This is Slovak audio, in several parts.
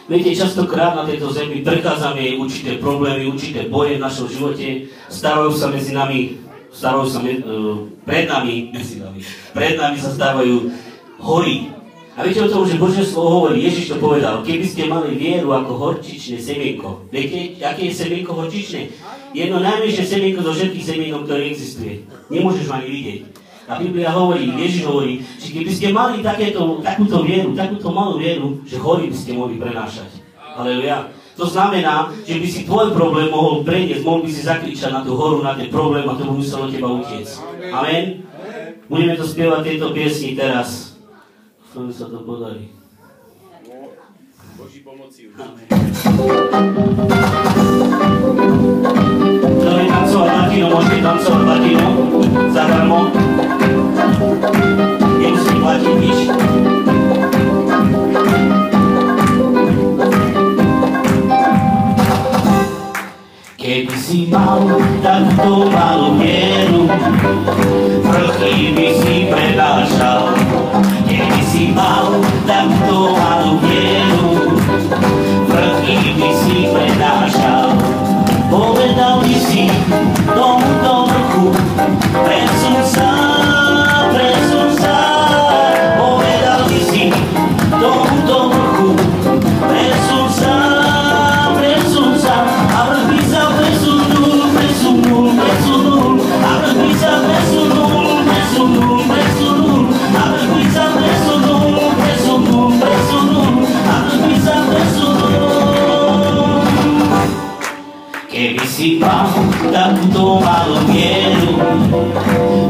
Viete, častokrát na tejto zemi prechádzame určité problémy, určité boje v našom živote, stávajú sa pred nami sa stávajú hory. A viete o tom, že Božie slovo hovorí, Ježiš to povedal, keby ste mali vieru ako horčičné semienko. Viete, aké je semienko horčičné? Jedno najmenšie semienko zo všetkých semienok, ktoré existuje. Nemôžeš ho ani vidieť. A Biblia hovorí, Ježiš hovorí, že keby ste mali takúto vieru, takúto malú vieru, že hory by ste mohli prenášať. Halleluja. To znamená, že by si tvoj problém mohol preniesť, mohol by si zakričať na tú horu, na ten problém a to by muselo teba utiecť. Amen? Budeme to spievať tieto piesni teraz. To mi sa to podarí. Boží pomoci. Kto je tancovať latino, môžete tancovať latino. Zadarmo. Nemusí platiť nič. Keby si mal takto malú vieru, vrchy by si prenášal. Keby si mal takto malú vieru, vrchy by si prenášal. Povedal by si tomuto vrchu, presun sa. Povedal by si tomuto vrchu, presun sa. A vrch by sa presunul. A vrch by sa presunul. A vrch by sa presunul. A vrch by sa presunul. Keby si mal takúto malú vieru,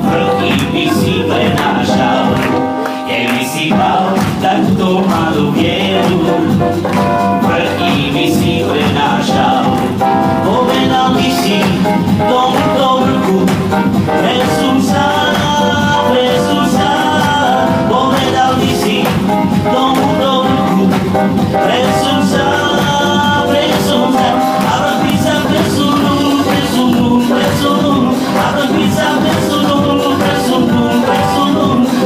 vrchy by si prenášal. Keby si mal takúto malú vieru, vrchy by si prenášal. Povedal by si tomuto vrchu, presun sa. Povedal by si tomuto vrchu, presun sa. A vrch by sa presunul. A vrch by sa presunul.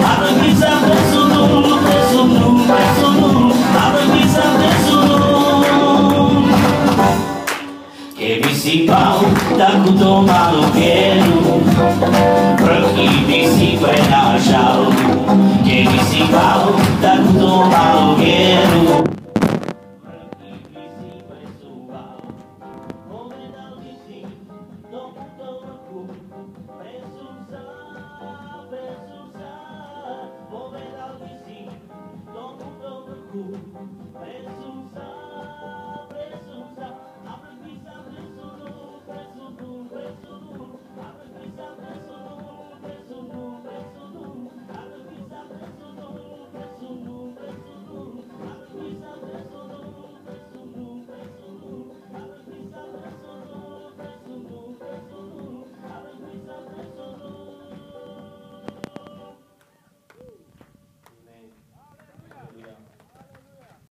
A vrch by sa presunul. A vrch by sa presunul. Keby si mal takúto malú vieru, vrchy by si prenášal. Keby si mal takúto malú vieru,